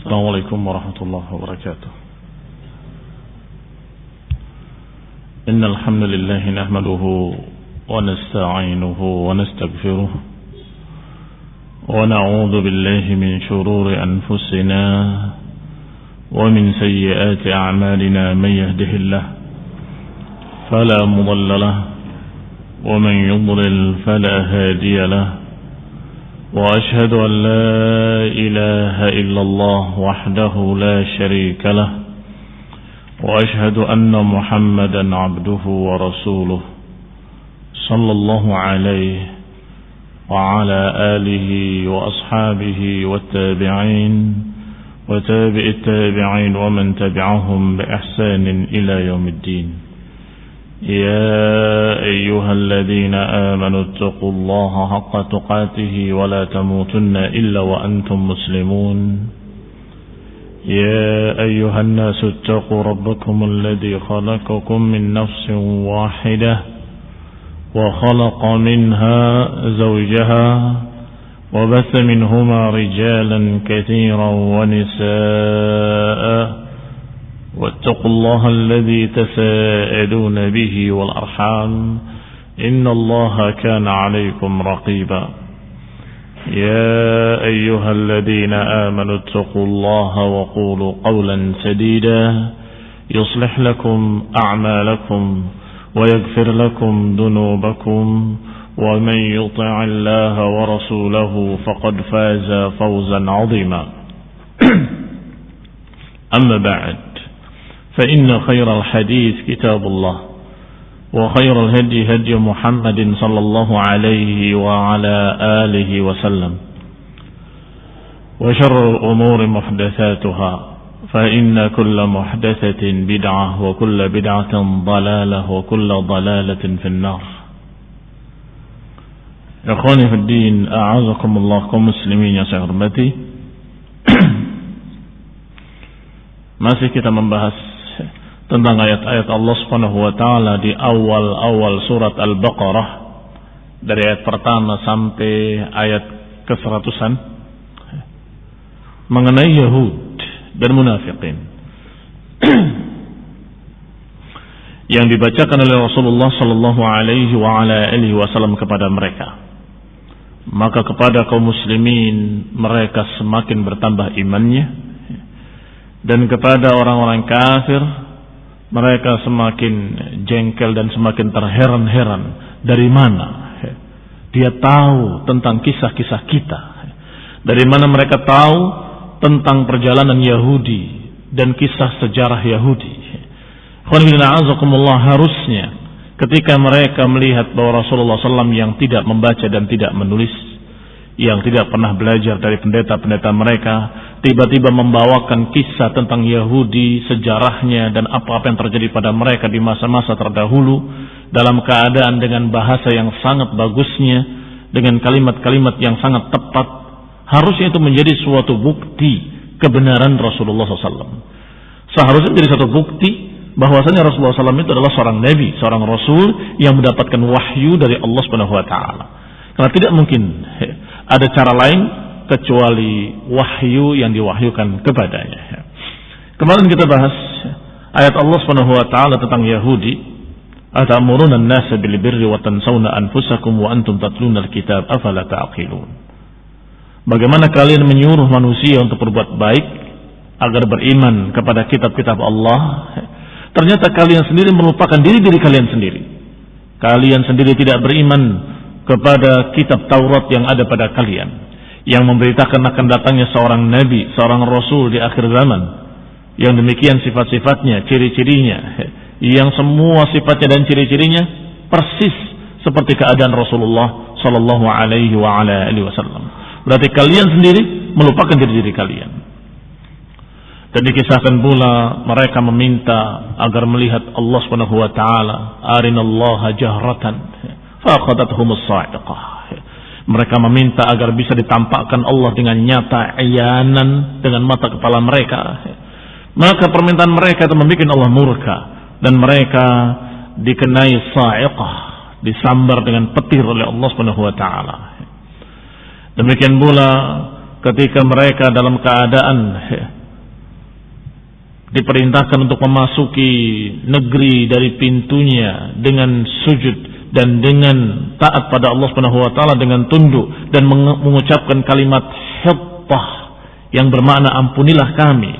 السلام عليكم ورحمة الله وبركاته. إن الحمد لله نحمده ونستعينه ونستغفره ونعوذ بالله من شرور أنفسنا ومن سيئات أعمالنا. من يهده الله فلا مضل له ومن يضلل فلا هادي له. وأشهد أن لا إله إلا الله وحده لا شريك له. وأشهد أن محمدا عبده ورسوله صلى الله عليه وعلى آله وأصحابه والتابعين وتابع التابعين ومن تبعهم بإحسان إلى يوم الدين. يا أيها الذين آمنوا اتقوا الله حق تقاته ولا تموتن إلا وأنتم مسلمون. يا أيها الناس اتقوا ربكم الذي خلقكم من نفس واحدة وخلق منها زوجها وبث منهما رجالا كثيرا ونساء واتقوا الله الذي تساءلون به والأرحام إن الله كان عليكم رقيبا. يا أيها الذين آمنوا اتقوا الله وقولوا قولا سديدا يصلح لكم أعمالكم ويغفر لكم ذنوبكم ومن يطع الله ورسوله فقد فاز فوزا عظيما. أما بعد، فإن خير الحديث كتاب الله وخير الهدي هدي محمد صلى الله عليه وعلى آله وسلم وشر الأمور محدثاتها فإن كل محدثة بدعة وكل بدعة ضلالة وكل ضلالة في النار. Ikhwani fi din, a'azakumullah, kaum muslimin yang saya hormati. Masih kita membahas tentang ayat-ayat Allah Subhanahu wa taala di awal-awal surat Al-Baqarah, dari ayat pertama sampai ayat ke-100-an, mengenai Yahud dan munafikin yang dibacakan oleh Rasulullah sallallahu alaihi wa ala alihi wasallam kepada mereka. Maka kepada kaum muslimin mereka semakin bertambah imannya, dan kepada orang-orang kafir mereka semakin jengkel dan semakin terheran-heran. Dari mana dia tahu tentang kisah-kisah kita? Dari mana mereka tahu tentang perjalanan Yahudi dan kisah sejarah Yahudi? Harusnya ketika mereka melihat bahwa Rasulullah SAW yang tidak membaca dan tidak menulis, yang tidak pernah belajar dari pendeta-pendeta mereka, tiba-tiba membawakan kisah tentang Yahudi, sejarahnya dan apa-apa yang terjadi pada mereka di masa-masa terdahulu, dalam keadaan dengan bahasa yang sangat bagusnya, dengan kalimat-kalimat yang sangat tepat, harusnya itu menjadi suatu bukti kebenaran Rasulullah SAW. Seharusnya menjadi satu bukti bahwasanya Rasulullah SAW itu adalah seorang nabi, seorang rasul yang mendapatkan wahyu dari Allah Subhanahu wa taala. Karena tidak mungkin ada cara lain kecuali wahyu yang diwahyukan kepadanya. Kemarin kita bahas ayat Allah Subhanahu wa taala tentang Yahudi, atamuruna an-nasa bil birri wa tansawna anfusakum wa antum tatluna al-kitab afala ta'qilun. Bagaimana kalian menyuruh manusia untuk berbuat baik agar beriman kepada kitab-kitab Allah, ternyata kalian sendiri melupakan diri kalian sendiri. Kalian sendiri tidak beriman kepada kitab Taurat yang ada pada kalian, yang memberitakan akan datangnya seorang nabi, seorang rasul di akhir zaman, yang demikian sifat-sifatnya, ciri-cirinya, yang semua sifatnya dan ciri-cirinya persis seperti keadaan Rasulullah sallallahu alaihi wa ala alihi wasallam. Berarti kalian sendiri melupakan diri kalian. Dan dikisahkan pula mereka meminta agar melihat Allah Subhanahu wa taala, arinallaha jahratan fa akhadathum as-sa'iqah. Mereka meminta agar bisa ditampakkan Allah dengan nyata, iyanan, dengan mata kepala mereka. Maka permintaan mereka itu membuat Allah murka, dan mereka dikenai sa'iqah, disambar dengan petir oleh Allah Subhanahu wa taala. Demikian pula ketika mereka dalam keadaan diperintahkan untuk memasuki negeri dari pintunya dengan sujud dan dengan taat pada Allah Subhanahu wa taala, dengan tunduk dan mengucapkan kalimat hittah yang bermakna ampunilah kami.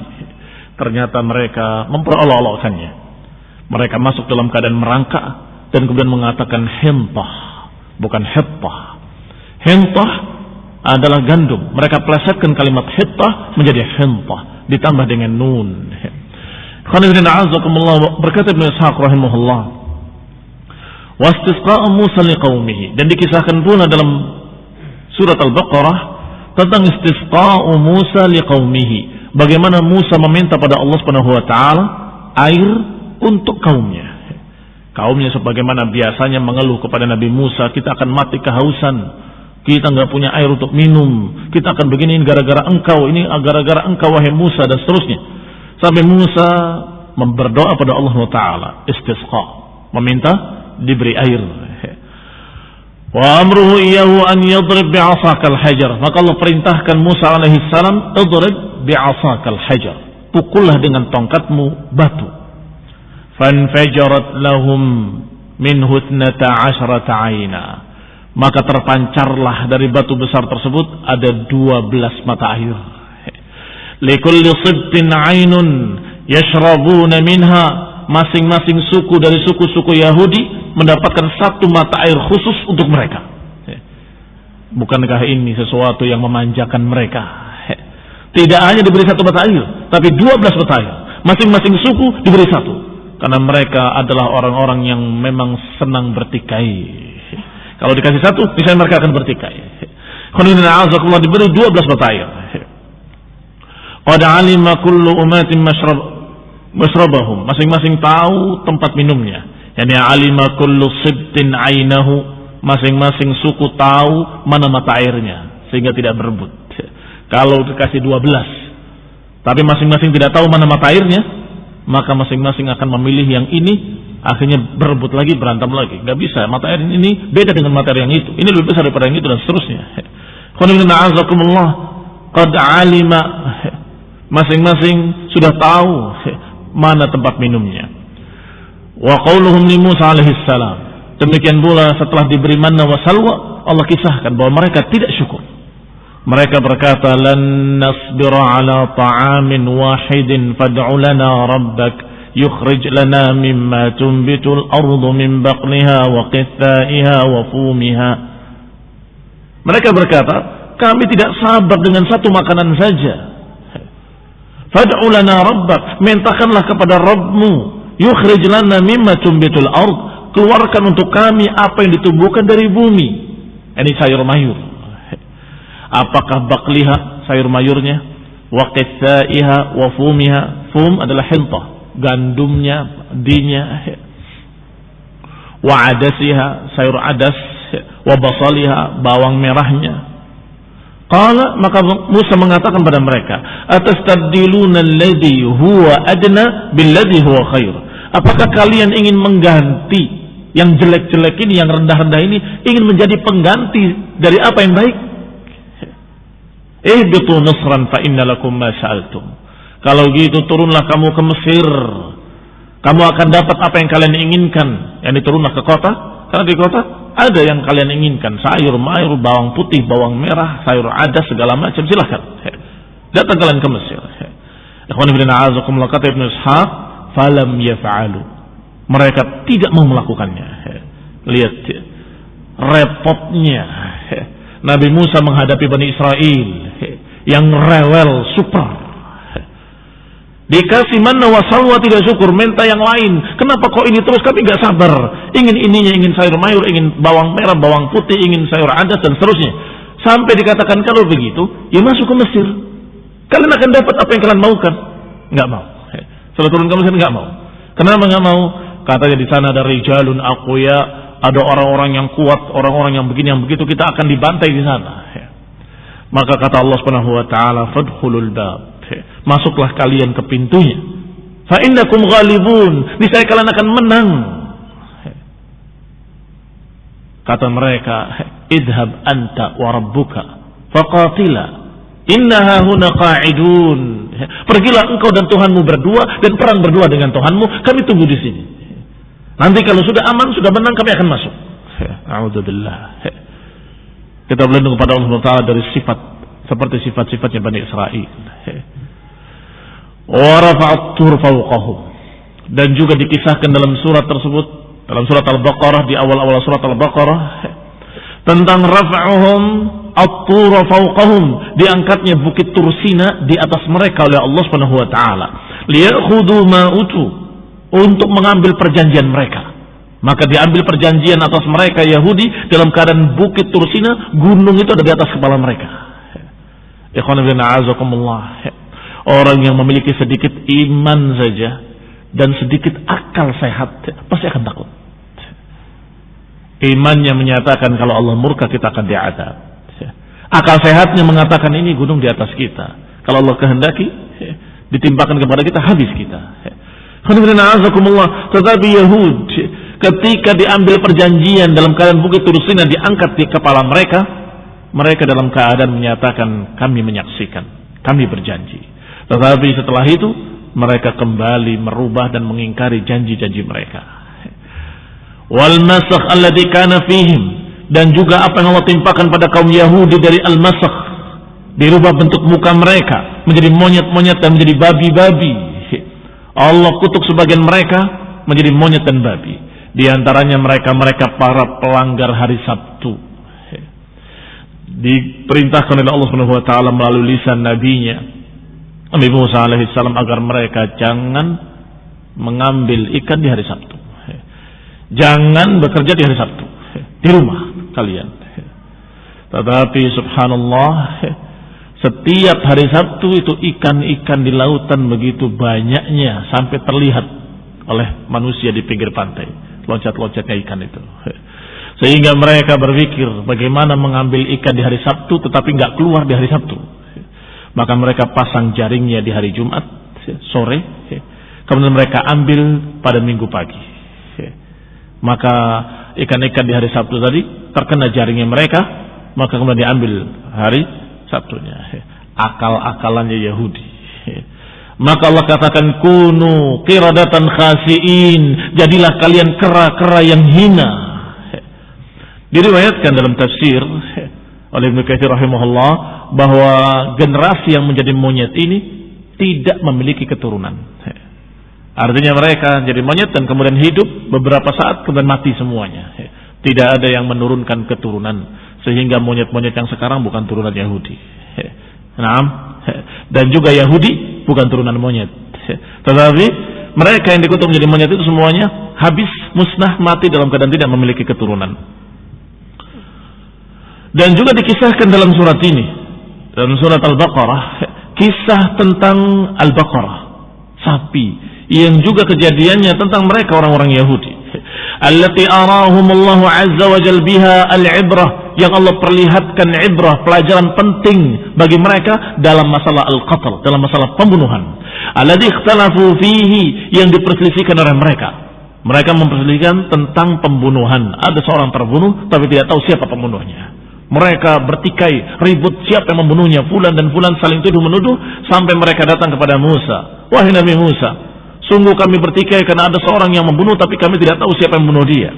Ternyata mereka memperolok-olokkannya. Mereka masuk dalam keadaan merangkak dan kemudian mengatakan hintah, bukan hittah. Hintah adalah gandum. Mereka plesetkan kalimat hittah menjadi hintah ditambah dengan nun. Berkata Ibnu Ishaq rahimahullah, wastisqa Musa liqaumihi, dan dikisahkan pula dalam surat Al-Baqarah tentang istisqa Musa liqaumihi, bagaimana Musa meminta pada Allah Subhanahu wa taala air untuk kaumnya. Kaumnya sebagaimana biasanya mengeluh kepada Nabi Musa, kita akan mati kehausan, kita enggak punya air untuk minum, kita akan begini gara-gara engkau, ini gara-gara engkau wahai Musa, dan seterusnya. Sampai Musa berdoa pada Allah Ta'ala, istisqa, meminta diberi air. Wa amruhu iyahu an yadrib bi'asakal hajar. Maka Allah perintahkan Musa alaihi salam, idrib bi'asakal hajar, pukullah dengan tongkatmu batu. Fanfajarat lahum minhu 12 aina. Maka terpancarlah dari batu besar tersebut ada 12 mata air. Likulli sibtin ainun yashrabuna minha, masing-masing suku dari suku-suku Yahudi mendapatkan satu mata air khusus untuk mereka. Bukankah ini sesuatu yang memanjakan mereka? Tidak hanya diberi satu mata air, tapi 12 mata air. Masing-masing suku diberi satu, karena mereka adalah orang-orang yang memang senang bertikai. Kalau dikasih satu, misalnya mereka akan bertikai. Khonina diberi 12 mata air. Qad alima kullu umatin mashrabahum, masing-masing tahu tempat minumnya. Yani alima kullu sibtin ainahu, masing-masing suku tahu mana mata airnya sehingga tidak berebut. Kalau dikasih 12 tapi masing-masing tidak tahu mana mata airnya, maka masing-masing akan memilih yang ini, akhirnya berebut lagi, berantem lagi. Gak bisa, mata air ini beda dengan mata air yang itu, ini lebih besar daripada yang itu, dan seterusnya. Qad alima, masing-masing sudah tahu mana tempat minumnya. Wa qauluhum li Musa alaihi salam, demikian pula setelah diberi manna wa salwa, Allah kisahkan bahwa mereka tidak syukur. Mereka berkata, lan nasbira ala ta'amin wahidin fad'u lana rabbak yukhrij lana mimma tunbitul ardu min baqliha wa qithaiha wa fumiha. Mereka berkata, kami tidak sabar dengan satu makanan saja. Fad'u lana rabbak, mintakanlah kepada Rabbmu, yukhrij lana mimma tunbitul ard, keluarkan untuk kami apa yang ditumbuhkan dari bumi. Ini sayur mayur. Apakah bakliha, sayur mayurnya, wa qithaiha wa fumiha. Fum adalah hintah, gandumnya, dinya. Wa adasiha, sayur adas. Wa basaliha, bawang merahnya. Qala, maka Musa mengatakan pada mereka, atastabdiluna alladhi huwa adna billadhi huwa khair. Apakah kalian ingin mengganti yang jelek-jelek ini, yang rendah-rendah ini, ingin menjadi pengganti dari apa yang baik? Ihbitu Misran fa inna lakum ma sa'altum. Kalau gitu turunlah kamu ke Mesir, kamu akan dapat apa yang kalian inginkan. Yani turunlah ke kota, karena di kota ada yang kalian inginkan, sayur mayur, bawang putih, bawang merah, sayur adas, segala macam, silahkan. Datang kalian ke Mesir. Ikhwan fillah a'azakumullah, kata Ibnu Ishaq, falam yaf'alu. Mereka tidak mau melakukannya. Lihat repotnya Nabi Musa menghadapi Bani Israel yang rewel super. Dikasih manna wa salwa tidak syukur, minta yang lain. Kenapa kok ini terus? Kami gak sabar. Ingin ininya, ingin sayur mayur, ingin bawang merah, bawang putih, ingin sayur adas dan seterusnya. Sampai dikatakan kalau begitu, ya masuk ke Mesir. Kalian akan dapat apa yang kalian maukan. Gak mau. Setelah turun ke Mesir gak mau. Kenapa gak mau? Katanya di sana ada rijalun aqwiya, ada orang-orang yang kuat, orang-orang yang begini, yang begitu, kita akan dibantai di sana. Maka kata Allah Subhanahu wa taala, fadkhulul bab, masuklah kalian ke pintunya. Fa innakum ghalibun, niscaya kalian akan menang. Kata mereka, idhab anta wa rabbuka faqatila innaha huna qa'idun. Pergilah engkau dan Tuhanmu berdua dan perang berdua dengan Tuhanmu. Kami tunggu di sini. Nanti kalau sudah aman, sudah menang, kami akan masuk. A'udzubillah. Kita berlindung kepada Allah Taala dari sifat seperti sifat-sifatnya Bani Israil. Wa rafa'at tur fawqahum. Dan juga dikisahkan dalam surat tersebut, dalam surat Al-Baqarah, di awal-awal surat Al-Baqarah, tentang rafa'uhum at-tur fawqahum, diangkatnya bukit Tursina di atas mereka oleh Allah Subhanahu wa taala. Liyakhudhu ma utu, untuk mengambil perjanjian mereka. Maka diambil perjanjian atas mereka Yahudi dalam keadaan bukit Tursina, gunung itu ada di atas kepala mereka. Ikhwan fillah a'azakumullah. Orang yang memiliki sedikit iman saja dan sedikit akal sehat pasti akan takut. Imannya menyatakan kalau Allah murka kita akan diazab. Akal sehatnya mengatakan ini gunung di atas kita. Kalau Allah kehendaki ditimpakan kepada kita, habis kita. Tetapi Yahud ketika diambil perjanjian dalam keadaan bukit Tursina diangkat di kepala mereka, mereka dalam keadaan menyatakan kami menyaksikan, kami berjanji. Tetapi setelah itu mereka kembali merubah dan mengingkari janji-janji mereka. Wal masakh alladzi kana fihim, dan juga apa yang Allah timpakan pada kaum Yahudi dari al-masakh, dirubah bentuk muka mereka menjadi monyet-monyet dan menjadi babi-babi. Allah kutuk sebagian mereka menjadi monyet dan babi. Di antaranya mereka para pelanggar hari Sabtu. Diperintahkan oleh Allah Subhanahu wa taala melalui lisan nabinya Nabi Musa alaihissalam agar mereka jangan mengambil ikan di hari Sabtu. Jangan bekerja di hari Sabtu. Di rumah kalian. Tetapi subhanallah, setiap hari Sabtu itu ikan-ikan di lautan begitu banyaknya sampai terlihat oleh manusia di pinggir pantai. Loncat-loncatnya ikan itu. Sehingga mereka berpikir bagaimana mengambil ikan di hari Sabtu tetapi nggak keluar di hari Sabtu. Maka mereka pasang jaringnya di hari Jumat sore, kemudian mereka ambil pada Minggu pagi. Maka ikan-ikan di hari Sabtu tadi terkena jaringnya mereka, maka kemudian diambil hari Sabtunya. Akal-akalannya Yahudi. Maka Allah katakan kunu qiradatan khasiin, jadilah kalian kera-kera yang hina. Diriwayatkan dalam tafsir oleh Ibnu Katsir rahimahullah bahwa generasi yang menjadi monyet ini tidak memiliki keturunan. Artinya mereka jadi monyet dan kemudian hidup beberapa saat kemudian mati semuanya. Tidak ada yang menurunkan keturunan, sehingga monyet-monyet yang sekarang bukan turunan Yahudi. Naam. Dan juga Yahudi bukan turunan monyet. Tetapi mereka yang dikutuk menjadi monyet itu semuanya habis, musnah, mati dalam keadaan tidak memiliki keturunan. Dan juga dikisahkan dalam surat ini, dalam surat Al-Baqarah, kisah tentang Al-Baqarah, sapi, yang juga kejadiannya tentang mereka orang-orang Yahudi. Allati arahumullahu azza wa jalla biha al-ibrah, yang Allah perlihatkan ibrah, pelajaran penting bagi mereka dalam masalah al-qatl, dalam masalah pembunuhan. Alladzi ikhtalafu fihi, yang diperselisihkan oleh mereka. Mereka memperselisihkan tentang pembunuhan. Ada seorang terbunuh tapi tidak tahu siapa pembunuhnya. Mereka bertikai, ribut siapa yang membunuhnya, fulan dan fulan saling tuduh menuduh, sampai mereka datang kepada Musa. Wahai Nabi Musa, sungguh kami bertikai karena ada seorang yang membunuh tapi kami tidak tahu siapa yang membunuh dia.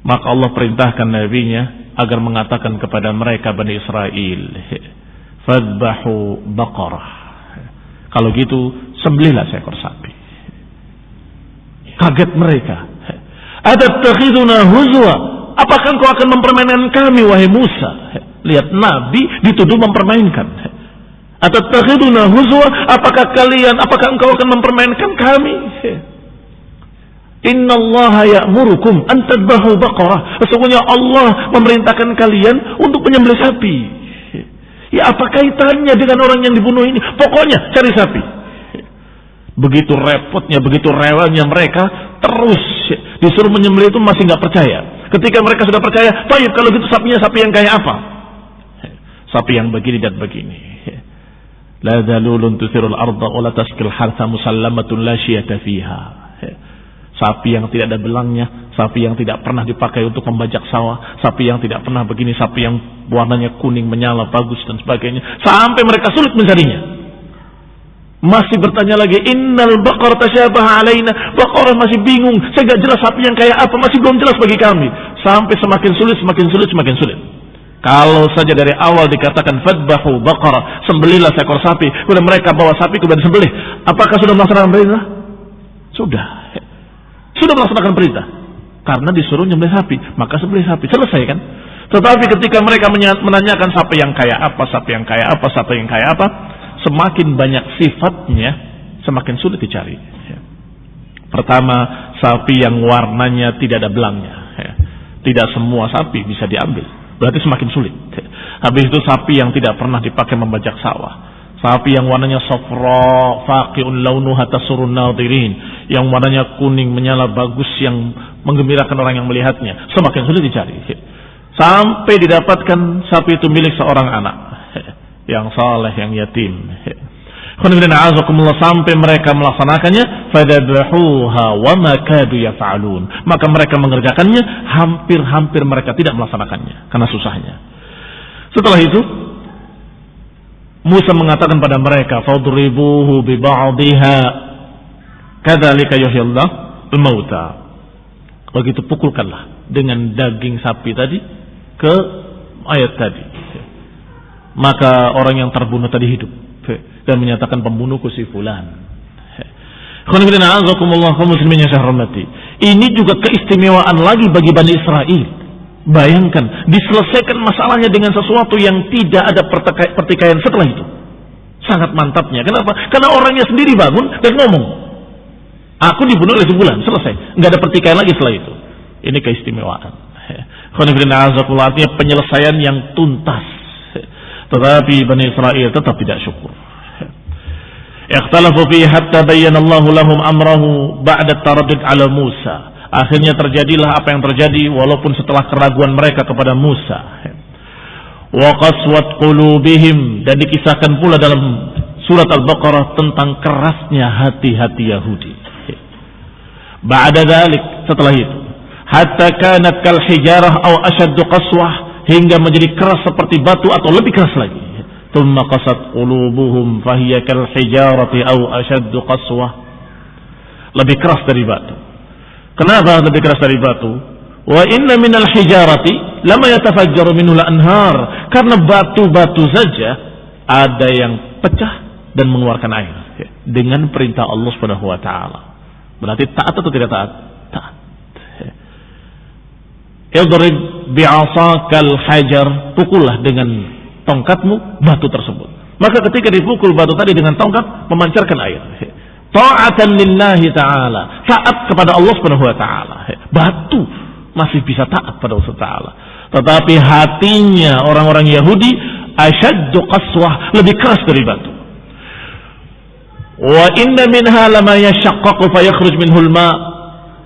Maka Allah perintahkan nabinya agar mengatakan kepada mereka Bani Israel, fadbahu baqarah. Kalau gitu sembelihlah seekor sapi. Kaget mereka. Atattakhiduna huzwa, apakah engkau akan mempermainkan kami wahai Musa? Lihat, Nabi dituduh mempermainkan. Atattakhiduna huzwa, apakah engkau akan mempermainkan kami? Innallaha ya'murukum an tadbahu baqarah. Sesungguhnya Allah memerintahkan kalian untuk menyembelih sapi. Ya, apa kaitannya dengan orang yang dibunuh ini? Pokoknya cari sapi. Begitu repotnya, begitu rewelnya mereka, terus disuruh menyembelih itu masih nggak percaya. Ketika mereka sudah percaya, baik kalau gitu sapinya sapi yang kayak apa? Sapi yang begini dan begini. La dalulun tusirul arda wa la taskil hartha musallamatun la syiyata fiha. Sapi yang tidak ada belangnya, sapi yang tidak pernah dipakai untuk membajak sawah, sapi yang tidak pernah begini, sapi yang warnanya kuning menyala bagus dan sebagainya, sampai mereka sulit mencarinya. Masih bertanya lagi, innal baqarah tasyabaha alaina. Baqarah masih bingung, saya gak jelas sapi yang kayak apa, masih belum jelas bagi kami. Sampai semakin sulit, semakin sulit, semakin sulit. Kalau saja dari awal dikatakan fadbahu baqarah, sembelihlah seekor sapi, kemudian mereka bawa sapi kemudian sembelih, apakah sudah melaksanakan perintah? Sudah melaksanakan perintah. Karena disuruh nyembelih sapi, maka sembelih sapi, selesai kan? Tetapi ketika mereka menanyakan sapi yang kayak apa, sapi yang kayak apa, sapi yang kayak apa, semakin banyak sifatnya, semakin sulit dicari. Pertama, sapi yang warnanya tidak ada belangnya. Tidak semua sapi bisa diambil, berarti semakin sulit. Habis itu sapi yang tidak pernah dipakai membajak sawah. Sapi yang warnanya safra faqi'un launuha tasurrun nadirin, yang warnanya kuning menyala bagus, yang menggembirakan orang yang melihatnya, semakin sulit dicari. Sampai didapatkan sapi itu milik seorang anak yang saleh, yang yatim. Sampai mereka melaksanakannya, fadhabahuha wa ma kadu yaf'alun, maka mereka mengerjakannya, hampir-hampir mereka tidak melaksanakannya karena susahnya. Setelah itu Musa mengatakan pada mereka, fadribuhu bi ba'dihha kadzalika yuhyillah al-mauta. Begitu pukulkanlah dengan daging sapi tadi ke ayat tadi. Maka orang yang terbunuh tadi hidup dan menyatakan pembunuhku si fulan. Ini juga keistimewaan lagi bagi Bani Israel. Bayangkan, diselesaikan masalahnya dengan sesuatu yang tidak ada pertikaian setelah itu. Sangat mantapnya. Kenapa? Karena orangnya sendiri bangun dan ngomong, aku dibunuh oleh si fulan, selesai. Nggak ada pertikaian lagi setelah itu. Ini keistimewaan. Artinya penyelesaian yang tuntas. Tetapi Bani Israel tetap tidak syukur. Ikhtalafu fihi hatta bayyana Allahu lahum amrahu ba'da taraddud ala Musa. Akhirnya terjadilah apa yang terjadi walaupun setelah keraguan mereka kepada Musa. Wa qaswat qulubihim, dan dikisahkan pula dalam surat Al-Baqarah tentang kerasnya hati-hati Yahudi. Ba'da dzalik, setelah itu, hatta kanat kal hijarah aw ashaddu qaswah, hingga menjadi keras seperti batu atau lebih keras lagi. Tsumma qasat qulubuhum fahiya kal hijarati aw ashaddu qaswah. Lebih keras dari batu. Kenapa lebih keras dari batu? Wa inna minal hijarati lama yatafajjaru minhu al-anhar. Karena batu-batu saja ada yang pecah dan mengeluarkan air dengan perintah Allah Subhanahu wa taala. Berarti taat atau tidak taat? Taat. Idrib bi'asakal hajar, pukullah dengan tongkatmu batu tersebut. Maka ketika dipukul batu tadi dengan tongkat, memancarkan air. Ta'atan lillahi ta'ala, taat kepada Allah Subhanahu wa taala. Batu masih bisa taat pada Allah taala. Tetapi hatinya orang-orang Yahudi asyaddu qaswah, lebih keras dari batu. Wa inna minha lama yashaqqaqu fayakhruj minhu al-ma'.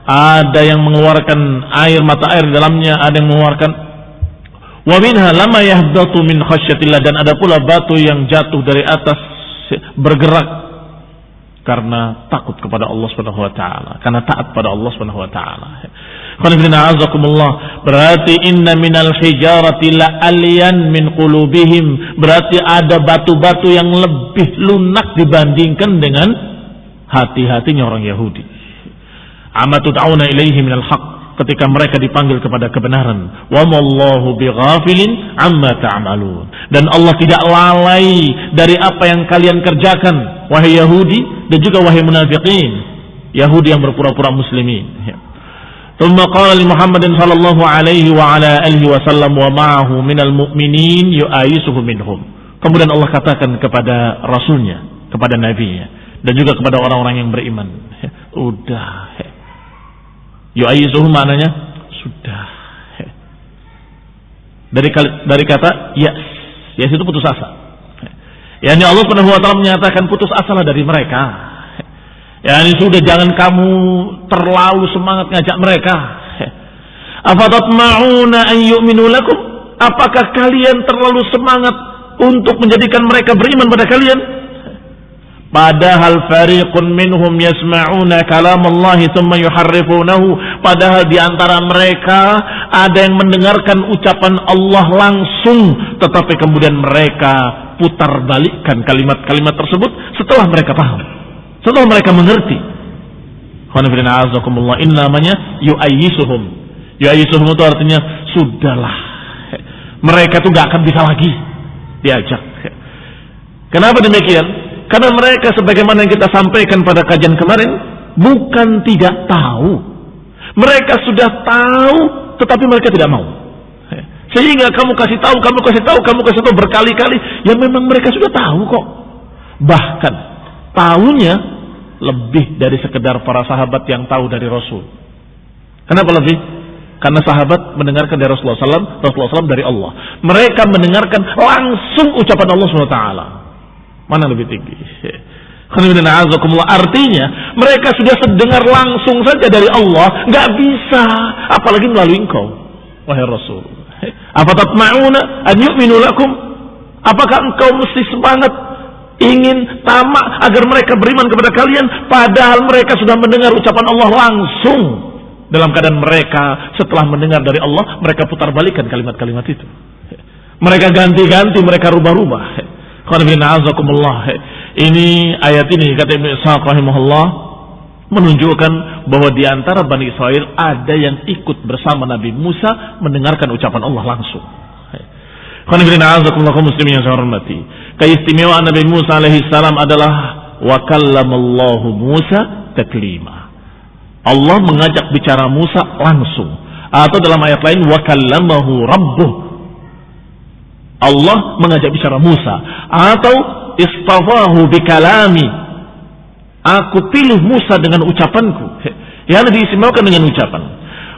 Ada yang mengeluarkan air, mata air di dalamnya, ada yang mengeluarkan. Wa minha lama yahdatu min khasyatillah, dan ada pula batu yang jatuh dari atas bergerak karena takut kepada Allah Subhanahu wa taala, karena taat pada Allah Subhanahu wa taala. Berarti inna minal hijarati la alyan min qulubihim, berarti ada batu-batu yang lebih lunak dibandingkan dengan hati-hatinya orang Yahudi. Amma tud'auna ilaihi minal haqq, ketika mereka dipanggil kepada kebenaran. Wa mallahu bighafilin amma ta'malun, dan Allah tidak lalai dari apa yang kalian kerjakan, wahai Yahudi dan juga wahai munafiqin, Yahudi yang berpura-pura muslimin. Tsumma qala li Muhammadin sallallahu alaihi wa ala alihi wasallam wa ma'ahu minal mu'minin yu'ayisuhu minhum. Kemudian Allah katakan kepada rasulnya, kepada nabinya, dan juga kepada orang-orang yang beriman, udah. Yu'ayisuhu maknanya sudah. Dari kata yas. Yas itu putus asa. Yani Allah Subhanahu wa taala menyatakan putus asalah dari mereka. Yani sudah, jangan kamu terlalu semangat ngajak mereka. Afatatma'una an yu'minu lakum? Apakah kalian terlalu semangat untuk menjadikan mereka beriman pada kalian? Padahal fariqun minhum yasma'una kalamallahi thumma yuharrifunahu, padahal di antara mereka ada yang mendengarkan ucapan Allah langsung, tetapi kemudian mereka putar balikkan kalimat-kalimat tersebut setelah mereka paham, setelah mereka mengerti. Ini namanya yu'ayyisuhum. Yu'ayyisuhum itu artinya sudahlah, mereka tuh gak akan bisa lagi diajak. Kenapa demikian? Karena mereka sebagaimana yang kita sampaikan pada kajian kemarin, bukan tidak tahu, mereka sudah tahu tetapi mereka tidak mau. Sehingga kamu kasih tahu berkali-kali, ya memang mereka sudah tahu kok. Bahkan tahunya lebih dari sekedar para sahabat yang tahu dari Rasul. Kenapa lebih? Karena sahabat mendengarkan dari Rasulullah SAW, Rasulullah SAW dari Allah. Mereka mendengarkan langsung ucapan Allah SWT. Mana lebih tinggi? Artinya mereka sudah sedengar langsung saja dari Allah, nggak bisa, apalagi melalui engkau, wahai Rasul. Apa tatma'una an yu'minu lakum? Apakah engkau mesti semangat ingin tamak agar mereka beriman kepada kalian, padahal mereka sudah mendengar ucapan Allah langsung? Dalam keadaan mereka setelah mendengar dari Allah, mereka putar balikan kalimat-kalimat itu. Mereka ganti-ganti, mereka rubah-rubah. Ini ayat ini kata Ibnu Ishaq rahimahullah menunjukkan bahwa di antara Bani Israel ada yang ikut bersama Nabi Musa mendengarkan ucapan Allah langsung. Muslimin yang saya hormati, keistimewaan Nabi Musa alaihi salam adalah wa kallamallahu Musa taklima. Allah mengajak bicara Musa langsung, atau dalam ayat lain wa kallamahu rabbuh, Allah mengajak bicara Musa, atau istafahu bikalami, aku pilih Musa dengan ucapanku, yang diistimewakan dengan ucapan.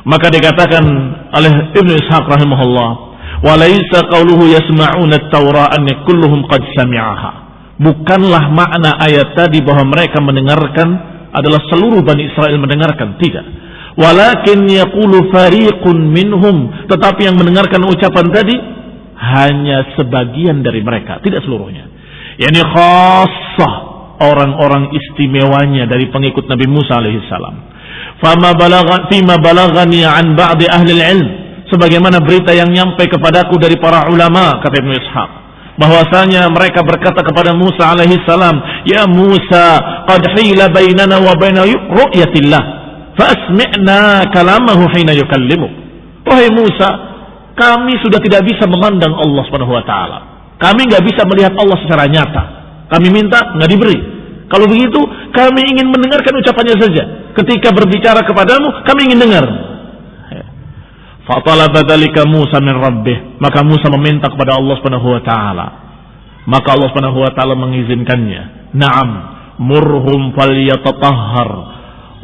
Maka dikatakan oleh Ibnu Ishaq rahimahullah, walaysa qawluhu yasma'una at-taura an kulluhum qad sami'aha. Bukanlah makna ayat tadi bahwa mereka mendengarkan adalah seluruh Bani Israel mendengarkan, tidak. Walakin yaqulu fariqun minhum, tetapi yang mendengarkan ucapan tadi hanya sebagian dari mereka, tidak seluruhnya. Yani khassah, orang-orang istimewanya dari pengikut Nabi Musa alaihi salam. Fima balagani an ba'di ahli al-ilm, sebagaimana berita yang nyampai kepadaku dari para ulama, kata Ibnu Ishaq, bahwasanya mereka berkata kepada Musa alaihi salam, ya Musa, qad hila bainana wa baina ru'yatillah, fa asmi'na kalamahu hina yukallimu. Wahai Musa, kami sudah tidak bisa memandang Allah Subhanahu wa taala. Kami nggak bisa melihat Allah secara nyata. Kami minta nggak diberi. Kalau begitu, kami ingin mendengarkan ucapannya saja. Ketika berbicara kepadamu, kami ingin dengar. Fatalaba dzalika Musa min rabbih, maka Musa meminta kepada Allah Subhanahu wa taala. Maka Allah Subhanahu wa taala mengizinkannya. Naam, murhum falyatatahhar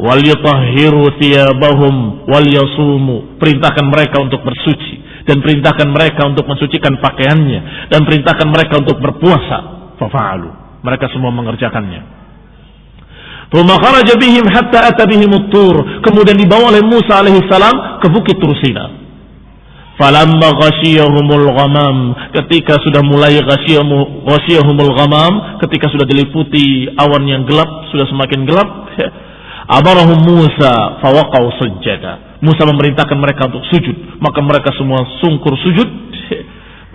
wal yutahhiru thiyabahum wal yasumu. Perintahkan mereka untuk bersuci dan perintahkan mereka untuk mensucikan pakaiannya dan perintahkan mereka untuk berpuasa. Fafa'alu, mereka semua mengerjakannya. Thumma kharaja bihim hatta ata bihim at-tur, kemudian dibawa oleh Musa alaihi salam ke bukit Tursina. Falamma ghashiyahumul ghamam, ketika sudah mulai ghashiyahumul ghamam, ketika sudah diliputi awan yang gelap, sudah semakin gelap, amarahum Musa fawaqau sujada. Musa memerintahkan mereka untuk sujud, maka mereka semua sungkur sujud.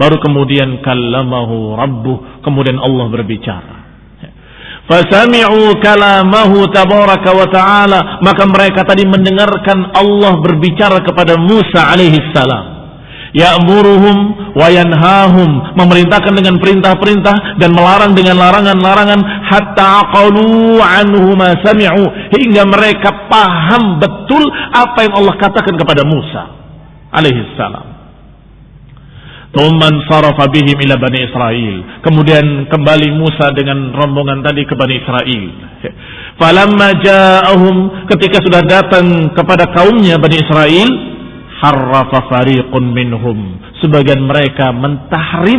Baru kemudian kallamahu rabbuh, kemudian Allah berbicara. Fasami'u kalamahu tabaraka wa ta'ala, maka mereka tadi mendengarkan Allah berbicara kepada Musa alaihi salam. Ya'muruhum wa yanhahum, memerintahkan dengan perintah-perintah dan melarang dengan larangan-larangan, hatta aqalu anhu ma sami'u, hingga mereka paham betul apa yang Allah katakan kepada Musa alaihi salam. Tsumman sarafa bihim ila Bani Israil, kemudian kembali Musa dengan rombongan tadi ke Bani Israil. Falamma ja'ahum, ketika sudah datang kepada kaumnya Bani Israil, harrafa fariqun minhum, sebagian mereka mentahrif,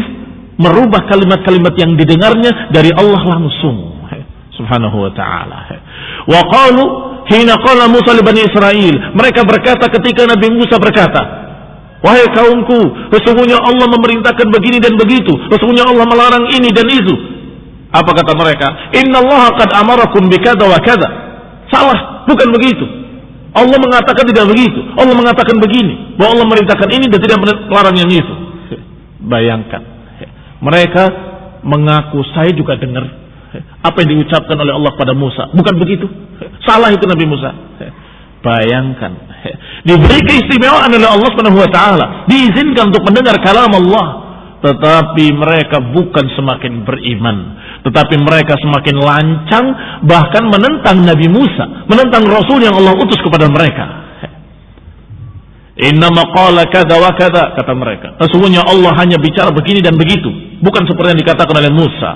merubah kalimat-kalimat yang didengarnya dari Allah langsung subhanahu wa ta'ala. Wa qalu hina qala Musa li Bani Israil, mereka berkata ketika Nabi Musa berkata, wahai kaumku, sesungguhnya Allah memerintahkan begini dan begitu, sesungguhnya Allah melarang ini dan itu. Apa kata mereka? Innallaha qad amarakum bikadza wa kadza. Salah, bukan begitu. Allah mengatakan tidak begitu. Allah mengatakan begini, bahwa Allah memerintahkan ini dan tidak melarang yang itu. Bayangkan, mereka mengaku saya juga dengar apa yang diucapkan oleh Allah pada Musa. Bukan begitu. Salah itu Nabi Musa. Bayangkan, diberi keistimewaan oleh Allah Subhanahu wa taala, diizinkan untuk mendengar kalam Allah, tetapi mereka bukan semakin beriman, tetapi mereka semakin lancang, bahkan menentang Nabi Musa, menentang Rasul yang Allah utus kepada mereka. Innama qala kada wa kada, kata mereka. Sesungguhnya Allah hanya bicara begini dan begitu, bukan seperti yang dikatakan oleh Musa.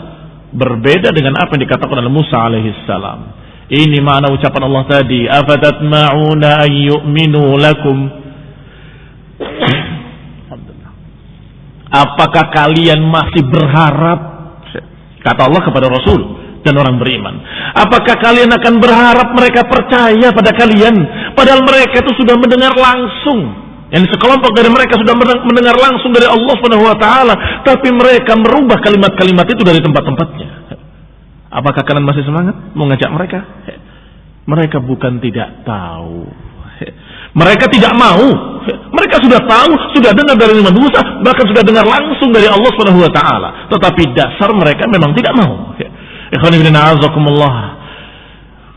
Berbeda dengan apa yang dikatakan oleh Musa alaihissalam. Ini makna ucapan Allah tadi, afatatma'una an yu'minu lakum. Apakah kalian masih berharap, kata Allah kepada Rasul dan orang beriman, apakah kalian akan berharap mereka percaya pada kalian, padahal mereka itu sudah mendengar langsung, yang sekelompok dari mereka sudah mendengar langsung dari Allah Subhanahu wa taala, tapi mereka merubah kalimat-kalimat itu dari tempat-tempatnya. Apakah kalian masih semangat mengajak mereka? Mereka bukan tidak tahu, mereka tidak mau. Mereka sudah tahu, sudah dengar dari Nabi Musa, bahkan sudah dengar langsung dari Allah Subhanahu wa taala, tetapi dasar mereka memang tidak mau. Ikhwan fillah, a'azakumullah.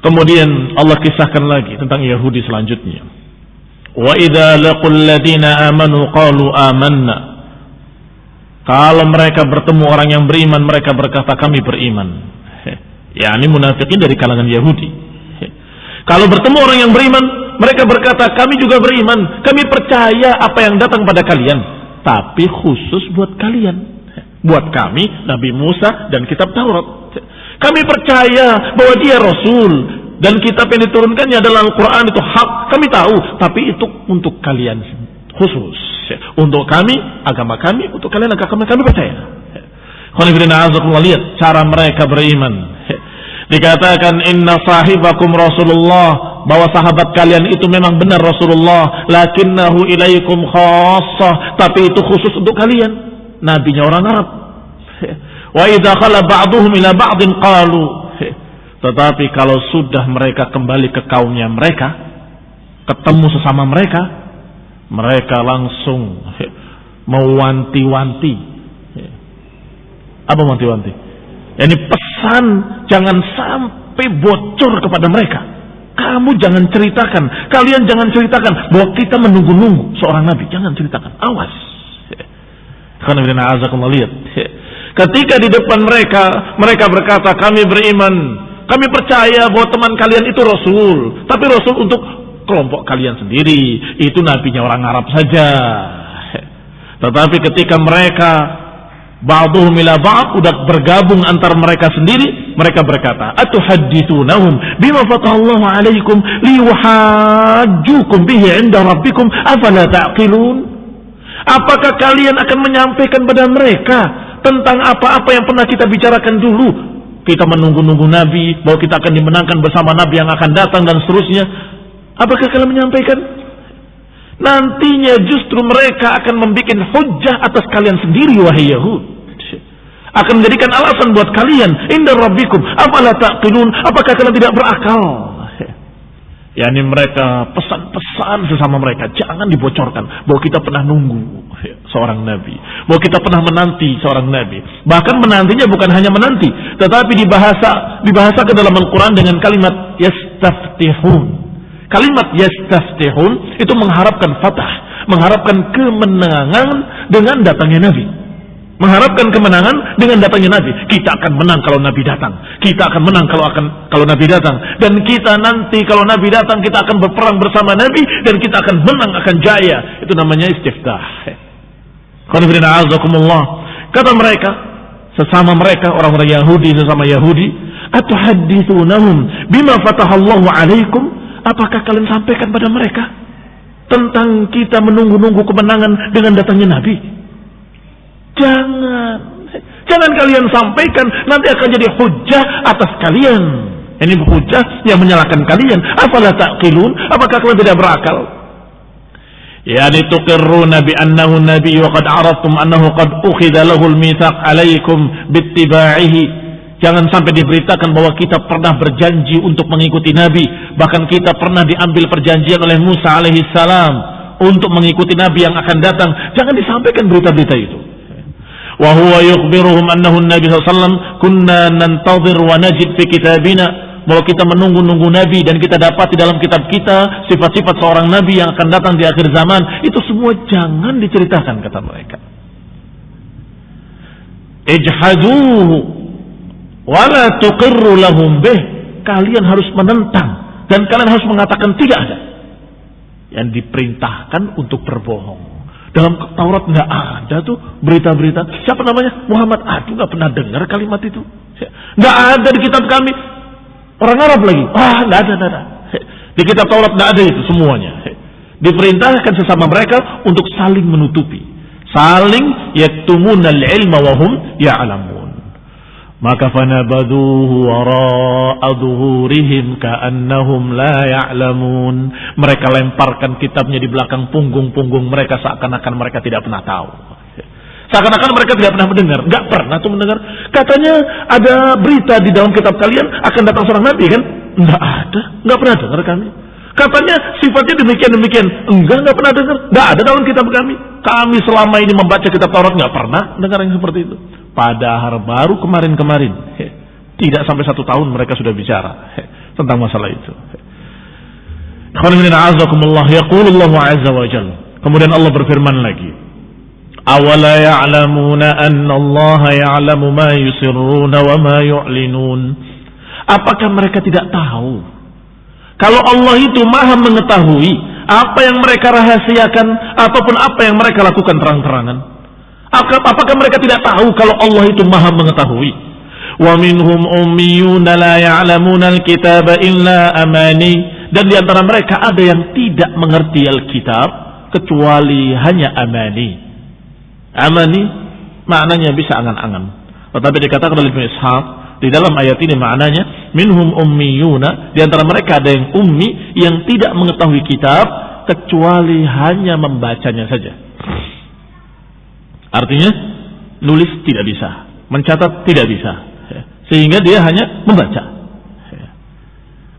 Kemudian Allah kisahkan lagi tentang Yahudi selanjutnya. Wa idza laqul ladina amanu qalu amanna. Kalau mereka bertemu orang yang beriman, mereka berkata kami beriman. Ini munafikin dari kalangan Yahudi. Kalau bertemu orang yang beriman, mereka berkata kami juga beriman, kami percaya apa yang datang pada kalian, tapi khusus buat kalian, buat kami Nabi Musa dan kitab Taurat. Kami percaya bahwa dia Rasul dan kitab yang diturunkannya adalah Al-Quran, itu hak, kami tahu, tapi itu untuk kalian khusus, untuk kami, agama kami, untuk kalian agama kami percaya. Lihat cara mereka beriman. Dikatakan inna sahibakum Rasulullah, bahwa sahabat kalian itu memang benar Rasulullah, lakinnahu ilaikum khassah, tapi itu khusus untuk kalian, nabinya orang Arab. Wa idza khala ba'duhum ila ba'din qalu, tetapi kalau sudah mereka kembali ke kaumnya mereka, ketemu sesama mereka, mereka langsung mewanti-wanti. Apa wanti-wanti? Ini pesan, jangan sampai bocor kepada mereka. Kamu jangan ceritakan, kalian jangan ceritakan bahwa kita menunggu-nunggu seorang nabi. Jangan ceritakan, awas. Lihat. Ketika di depan mereka, mereka berkata kami beriman, kami percaya bahwa teman kalian itu Rasul, tapi Rasul untuk kelompok kalian sendiri, itu nabinya orang Arab saja. Tetapi ketika mereka ba'duhum ila ba'd, udah bergabung antar mereka sendiri, mereka berkata, atuhadditsunahum bima fatahallahu alaikum liyuhajjukum bihi 'inda rabbikum afala ta'qilun? Apakah kalian akan menyampaikan pada mereka tentang apa-apa yang pernah kita bicarakan dulu? Kita menunggu-nunggu nabi, bahwa kita akan dimenangkan bersama nabi yang akan datang dan seterusnya. Apakah kalian menyampaikan? Nantinya justru mereka akan membuat hujjah atas kalian sendiri, wahai Yahud. Akan menjadikan alasan buat kalian, inda rabbikum afala taqilun, apakah kalian tidak berakal? Yani mereka pesan-pesan sesama mereka, jangan dibocorkan bahwa kita pernah nunggu seorang nabi, bahwa kita pernah menanti seorang nabi. Bahkan menantinya bukan hanya menanti, tetapi dibahasakan dalam Al-Quran dengan kalimat yastaftihun. Kalimat yastaftihun itu mengharapkan fatah, mengharapkan kemenangan dengan datangnya Nabi. Mengharapkan kemenangan dengan datangnya Nabi. Kita akan menang kalau Nabi datang. Kita akan menang kalau Nabi datang. Dan kita nanti kalau Nabi datang, kita akan berperang bersama Nabi dan kita akan menang, akan jaya. Itu namanya istiftah. Kata mereka, sesama mereka orang-orang Yahudi sesama Yahudi, atuhadditsunahum bima fatahallahu alaikum? Apakah kalian sampaikan pada mereka tentang kita menunggu-nunggu kemenangan dengan datangnya Nabi? Jangan kalian sampaikan, nanti akan jadi hujjah atas kalian. Ini hujjah yang menyalahkan kalian. Afala taqilun? Apakah kalian tidak berakal? Yani tuqirruna bi annahu nabi wa qad araftum annahu qad ukhidha lahu al-mitsaq alaikum bittiba'ihi. Jangan sampai diberitakan bahwa kita pernah berjanji untuk mengikuti Nabi. Bahkan kita pernah diambil perjanjian oleh Musa alaihissalam untuk mengikuti Nabi yang akan datang. Jangan disampaikan berita-berita itu. Wa huwa yukhbiruhum annahu an-nabi sallallahu alaihi wasallam kunna nantazir wa najid fi kitabina, bahwa kita menunggu-nunggu Nabi dan kita dapat di dalam kitab kita sifat-sifat seorang Nabi yang akan datang di akhir zaman. Itu semua jangan diceritakan, kata mereka. Ijhaduhu wa la tuqirru lahum bih, kalian harus menentang dan kalian harus mengatakan tidak ada. Yang diperintahkan untuk berbohong. Dalam Taurat nggak ada tuh berita-berita. Siapa namanya? Muhammad. Aduh, nggak pernah dengar kalimat itu. Nggak ada di kitab kami. Orang Arab lagi. Nggak ada. Di kitab Taurat nggak ada itu semuanya. Diperintahkan sesama mereka untuk saling menutupi, saling yaktumunal ilma wa hum ya'lamun. Maka fanabaduhu wara'a dhuhurihim ka'annahum la ya'lamun. Mereka lemparkan kitabnya di belakang punggung-punggung mereka seakan-akan mereka tidak pernah tahu. Seakan-akan mereka tidak pernah mendengar. Nggak pernah tuh mendengar. Katanya ada berita di dalam kitab kalian akan datang seorang nabi kan? Nggak ada. Nggak pernah dengar kami. Katanya sifatnya demikian-demikian. Nggak pernah dengar. Nggak ada dalam kitab kami. Kami selama ini membaca kitab Taurat nggak pernah dengar yang seperti itu. Padahal baru kemarin-kemarin, tidak sampai 1 tahun mereka sudah bicara tentang masalah itu. Kemudian Allah berfirman lagi, awala ya'lamuna anna Allah ya'lamu ma yusirruna wa ma yu'linun. Apakah mereka tidak tahu kalau Allah itu maha mengetahui apa yang mereka rahasiakan ataupun apa yang mereka lakukan terang-terangan? Apakah mereka tidak tahu kalau Allah itu maha mengetahui? Wa minhum ummiyuna la ya'lamuna al-kitaba illa amani. Dan di antara mereka ada yang tidak mengerti Alkitab kecuali hanya amani. Amani maknanya bisa angan-angan. Tetapi dikatakan oleh Ibnu Ishaq di dalam ayat ini maknanya minhum ummiyuna, di antara mereka ada yang ummi yang tidak mengetahui kitab kecuali hanya membacanya saja. Artinya nulis tidak bisa, mencatat tidak bisa, sehingga dia hanya membaca.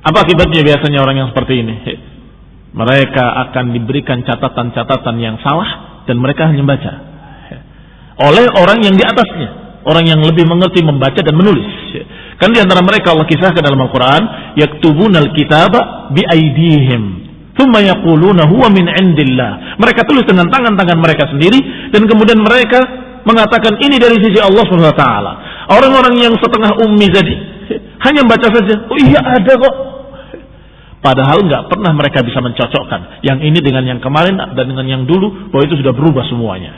Apa akibatnya biasanya orang yang seperti ini? Mereka akan diberikan catatan-catatan yang salah dan mereka hanya membaca oleh orang yang di atasnya, orang yang lebih mengerti membaca dan menulis. Kan di antara mereka Allah kisahkan dalam Al-Quran, yaktubunal kitaba bi aydihim thumma yaquluna huwa min indillah. Mereka tulis dengan tangan-tangan mereka sendiri dan kemudian mereka mengatakan ini dari sisi Allah Subhanahu wa taala. Orang-orang yang setengah ummi tadi hanya baca saja, oh iya ada kok. Padahal nggak pernah mereka bisa mencocokkan yang ini dengan yang kemarin dan dengan yang dulu, bahwa itu sudah berubah semuanya.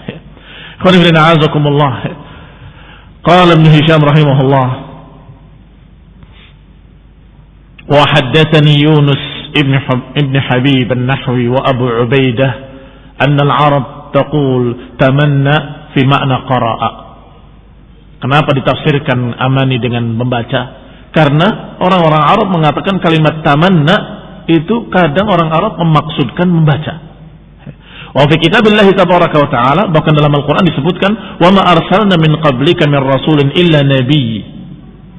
Qala Ibnu Hisham rahimahullah, wa haddatsani Yunus ابن حبيب النحوي وأبو عبيدة أن العرب تقول تمنى في معنى قراء. Kenapa ditafsirkan amani dengan membaca? Karena orang-orang Arab mengatakan kalimat tamanna itu kadang orang Arab memaksudkan membaca. Wa fi kitabillahi tabaraka wa ta'ala, bahkan dalam Al-Quran disebutkan wa ma arsalna min qablika min rasulin illa nabiy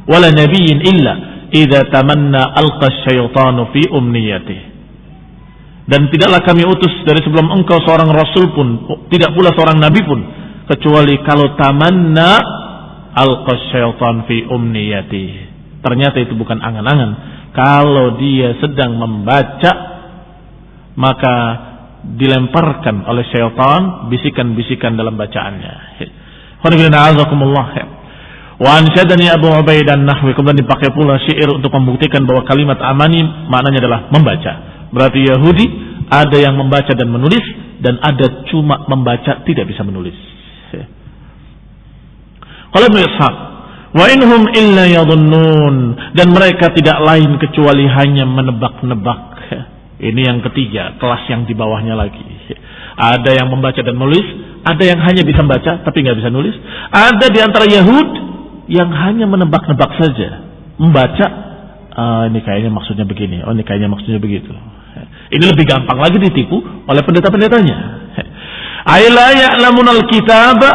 wala nabiyyin illa idza tamanna alqa syaitanu fi umniyatih. Dan tidaklah kami utus dari sebelum engkau seorang rasul pun, tidak pula seorang nabi pun, kecuali kalau tamanna alqa syaitan fi umniyatih. Ternyata itu bukan angan-angan. Kalau dia sedang membaca, maka dilemparkan oleh syaitan bisikan-bisikan dalam bacaannya. Wa ansyadani Abu Ubaidah an-Nahwi, kemudian dipakai pula syair untuk membuktikan bahwa kalimat amani maknanya adalah membaca. Berarti Yahudi ada yang membaca dan menulis, dan ada cuma membaca tidak bisa menulis. Qala Ibnu Ishaq, wa inhum illa yadhunnun, dan mereka tidak lain kecuali hanya menebak-nebak. Ini yang ketiga, kelas yang di bawahnya lagi. Ada yang membaca dan menulis, ada yang hanya bisa membaca tapi nggak bisa nulis. Ada di antara Yahud yang hanya menebak-nebak saja, membaca, ini kayaknya maksudnya begini, oh ini kayaknya maksudnya begitu. Ini lebih gampang lagi ditipu oleh pendeta-pendetanya. Aila ya'lamunal kitaba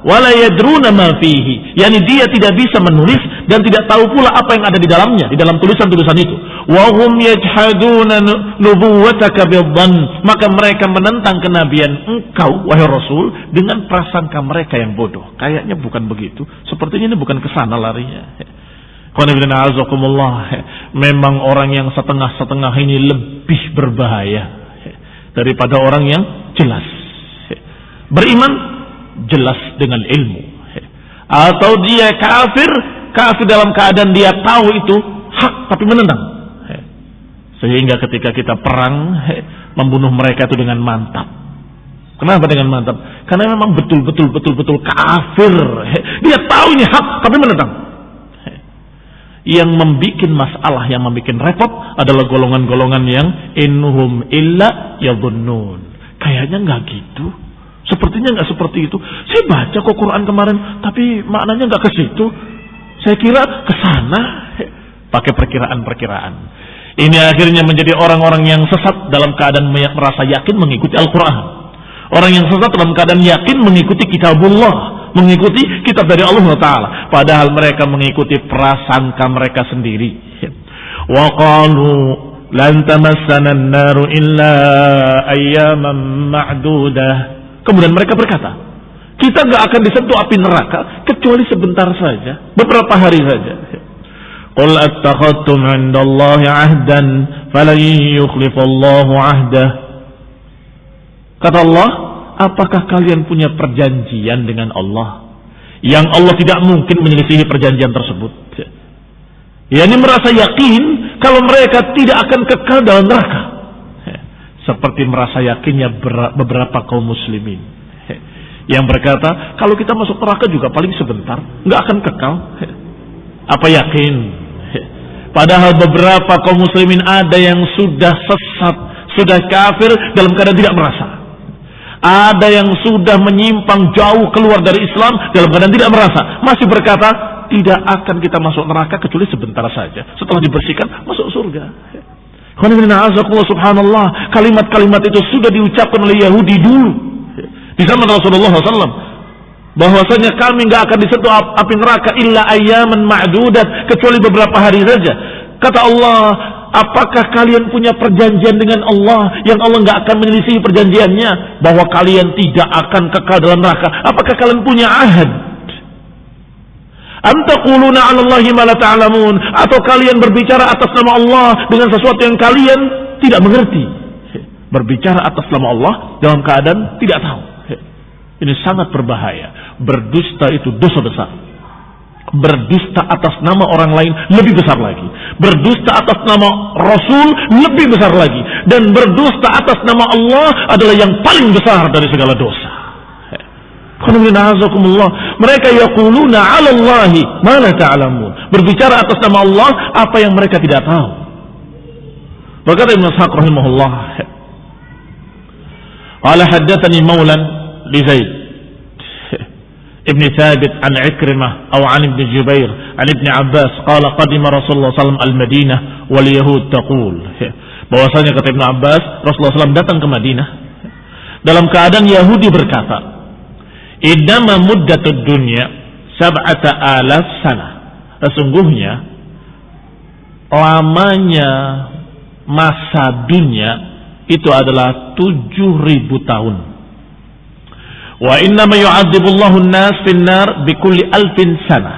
wa la yadruna ma fihi. Yani dia tidak bisa menulis dan tidak tahu pula apa yang ada di dalamnya, di dalam tulisan-tulisan itu. Wa hum yajhaduna nubuwwataka bidhann, maka mereka menentang kenabian engkau wahai Rasul dengan prasangka mereka yang bodoh. Kayaknya bukan begitu. Sepertinya ini bukan ke sana larinya. Memang orang yang setengah-setengah ini lebih berbahaya daripada orang yang jelas. Beriman jelas dengan ilmu, atau dia kafir dalam keadaan dia tahu itu hak tapi menentang. Sehingga ketika kita perang membunuh mereka itu dengan mantap. Kenapa dengan mantap? Karena memang betul kafir. Dia tahu ini hak tapi menentang. Yang membikin masalah, yang membikin repot adalah golongan-golongan yang inhum illa yadhunnun. Kayaknya nggak gitu. Sepertinya nggak seperti itu. Saya baca kok Quran kemarin, tapi maknanya nggak ke situ. Saya kira ke sana. Pakai perkiraan-perkiraan. Ini akhirnya menjadi orang-orang yang sesat dalam keadaan merasa yakin mengikuti Al-Quran. Orang yang sesat dalam keadaan yakin mengikuti kitabullah, mengikuti kitab dari Allah Ta'ala, padahal mereka mengikuti prasangka mereka sendiri. Wa qalu lan tamassana an-naru illa ayyaman ma'dudah. Kemudian mereka berkata, kita enggak akan disentuh api neraka kecuali sebentar saja, beberapa hari saja. Qul attakhadtum 'indallahi 'ahdan falan yukhlifallahu 'ahdah. Kata Allah, apakah kalian punya perjanjian dengan Allah yang Allah tidak mungkin menyelisihi perjanjian tersebut? Ya, ini merasa yakin kalau mereka tidak akan kekal dalam neraka, seperti merasa yakinnya beberapa kaum muslimin yang berkata kalau kita masuk neraka juga paling sebentar, nggak akan kekal. Apa yakin? Padahal beberapa kaum muslimin ada yang sudah sesat, sudah kafir dalam keadaan tidak merasa. Ada yang sudah menyimpang jauh keluar dari Islam dalam keadaan tidak merasa, masih berkata tidak akan kita masuk neraka kecuali sebentar saja, setelah dibersihkan masuk surga. Subhanallah, kalimat-kalimat itu sudah diucapkan oleh Yahudi dulu di zaman Rasulullah SAW, bahwasanya kami nggak akan disentuh api neraka illa ayyaman ma'dudat, kecuali beberapa hari saja. Kata Allah, apakah kalian punya perjanjian dengan Allah yang Allah nggak akan menyelisih perjanjiannya, bahwa kalian tidak akan kekal dalam neraka? Apakah kalian punya ahad? Am taquluna 'ala Allahi ma la ta'lamun, atau kalian berbicara atas nama Allah dengan sesuatu yang kalian tidak mengerti? Berbicara atas nama Allah dalam keadaan tidak tahu. Ini sangat berbahaya. Berdusta itu dosa besar. Berdusta atas nama orang lain lebih besar lagi. Berdusta atas nama Rasul lebih besar lagi. Dan berdusta atas nama Allah adalah yang paling besar dari segala dosa. Mereka yaquluna 'ala Allahi ma la ta'lamun. Berbicara atas nama Allah apa yang mereka tidak tahu. Berkata Ibnu Ishaq rahimahullah, qala haddatsani maulan li Zaid ابن ثابت عن عكرمة أو عن ابن جبير عن ابن عباس قال قدم رسول الله صلى الله عليه وسلم المدينة واليهود تقول, bahwasanya kata Ibn Abbas, Rasulullah SAW datang ke Madinah dalam keadaan Yahudi berkata, innama muddatud dunya 7,000 sana, sesungguhnya lamanya masa dunia itu adalah 7.000 tahun. Wa innama yu'adzibullahu an-nas fin-nar bikulli 1,000 sana.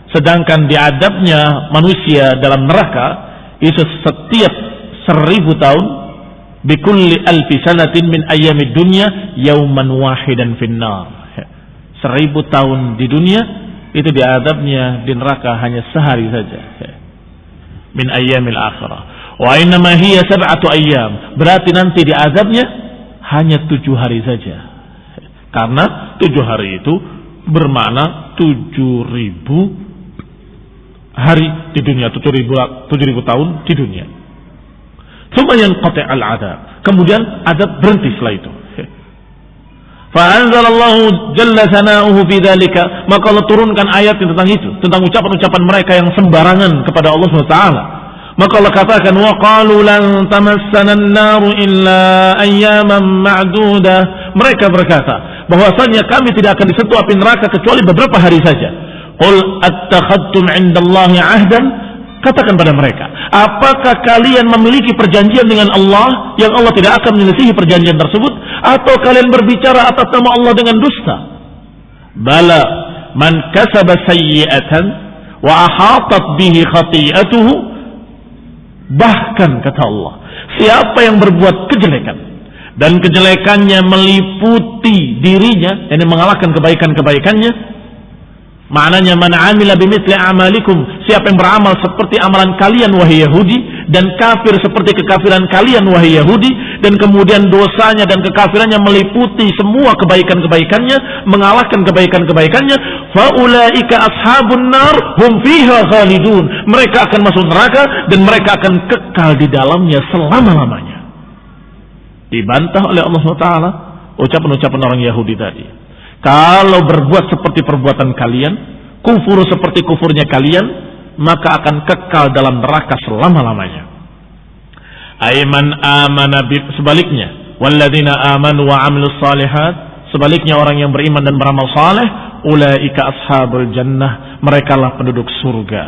Sedangkan diadabnya manusia dalam neraka itu setiap 1.000 tahun, bikulli 1,000 sanatin min ayyamid dunya yauman wahidan fin-nar. 1.000 tahun di dunia itu diadabnya di neraka hanya sehari saja. Min ayyamil akhirah. Wa innama hiya 7 ayyam. Berarti nanti diadabnya hanya 7 hari saja. Karena 7 hari itu bermakna 7.000 hari di dunia, 7.000 tahun di dunia. Kemudian qati' al-adab. Kemudian adab berhenti setelah itu. Fa'anzalallahu jalla sana'uhu fi dzalika, maka Allah turunkan ayat tentang itu, tentang ucapan-ucapan mereka yang sembarangan kepada Allah Subhanahu wa taala. Maka Allah katakan, wa qalu lan tamassana an-naru illa ayyaman ma'dudah. Mereka berkata bahwasanya kami tidak akan disentuh api neraka kecuali beberapa hari saja. Qul attakhadtum 'indallahi 'ahdan, Katakan pada mereka, apakah kalian memiliki perjanjian dengan Allah yang Allah tidak akan menyelisihi perjanjian tersebut, atau kalian berbicara atas nama Allah dengan dusta? Bala man kasaba sayyi'atan wa ahatat bihi khati'atuhu. Bahkan kata Allah, siapa yang berbuat kejelekan dan kejelekannya meliputi dirinya, yang mengalahkan kebaikan-kebaikannya, maknanya man amila bimithli amalikum, siapa yang beramal seperti amalan kalian wahai Yahudi, dan kafir seperti kekafiran kalian wahai Yahudi, dan kemudian dosanya dan kekafirannya meliputi semua kebaikan-kebaikannya, mengalahkan kebaikan-kebaikannya, faulaika ashabun nar hum fiha khalidun, mereka akan masuk neraka dan mereka akan kekal di dalamnya selama-lamanya. Dibantah oleh Allah SWT ucapan-ucapan orang Yahudi tadi. Kalau berbuat seperti perbuatan kalian, kufur seperti kufurnya kalian, maka akan kekal dalam neraka selama-lamanya. Aiman amana sebaliknya, walladzina amanu wa amilus salihat, sebaliknya orang yang beriman dan beramal saleh, ulaika ashabul jannah, merekalah penduduk surga.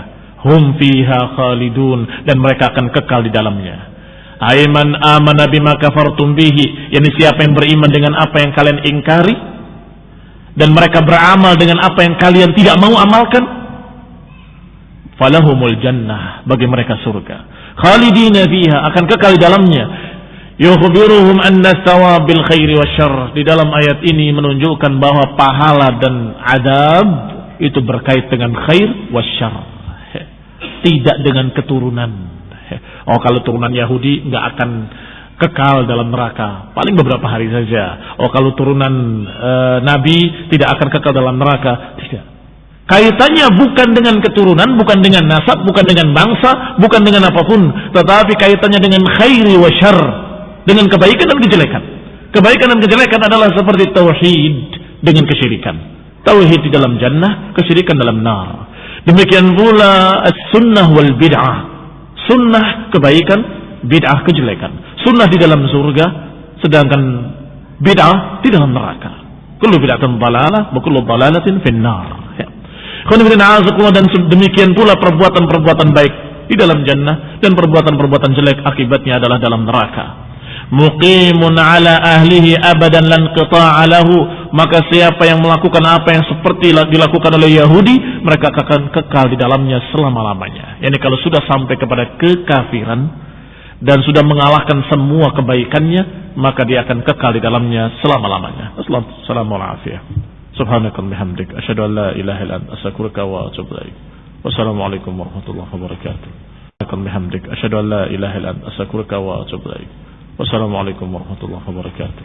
Hum fiha khalidun, dan mereka akan kekal di dalamnya. Aiman amana bima kafartum bihi, yakni siapa yang beriman dengan apa yang kalian ingkari, dan mereka beramal dengan apa yang kalian tidak mau amalkan, falahumul jannah, bagi mereka surga, khalidina fiha, akan kekal di dalamnya. Yukhbiruhum anna thawabil khairi wasyarr, di dalam ayat ini menunjukkan bahwa pahala dan adab itu berkait dengan khair wasyarr, tidak dengan keturunan. Oh, kalau turunan Yahudi nggak akan kekal dalam neraka, paling beberapa hari saja. Oh, kalau turunan Nabi tidak akan kekal dalam neraka, tidak. Kaitannya bukan dengan keturunan, bukan dengan nasab, bukan dengan bangsa, bukan dengan apapun, tetapi kaitannya dengan khairi wa syarr, dengan kebaikan dan kejelekan. Kebaikan dan kejelekan adalah seperti tauhid dengan kesyirikan. Tauhid di dalam jannah, kesyirikan dalam nar. Demikian pula as-sunnah wal bid'ah. Sunnah kebaikan, bid'ah kejelekan. Sunnah di dalam surga, sedangkan bid'ah di dalam neraka. Kullu bid'atin dhalalah wa kullu dhalalatin finnar. Dan demikian pula perbuatan-perbuatan baik di dalam jannah, dan perbuatan-perbuatan jelek akibatnya adalah dalam neraka. Muqimun ala ahlihi abadan lan qita'a lahu, maka siapa yang melakukan apa yang seperti dilakukan oleh Yahudi, mereka akan kekal di dalamnya selama-lamanya. Yani kalau sudah sampai kepada kekafiran dan sudah mengalahkan semua kebaikannya, maka dia akan kekal di dalamnya selama-lamanya. Assalamualaikum. Subhanakallahumma bihamdik, asyhadu an la ilaha illa anta, astaghfiruka wa atubu ilaik. Wassalamualaikum warahmatullahi wabarakatuh. Subhanakallahumma bihamdik, asyhadu an la ilaha illa anta, astaghfiruka wa atubu ilaik. Wassalamualaikum warahmatullahi wabarakatuh.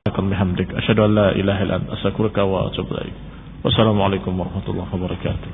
Subhanakallahumma bihamdik, asyhadu an la ilaha illa anta, astaghfiruka wa atubu ilaik. Wassalamualaikum warahmatullahi wabarakatuh.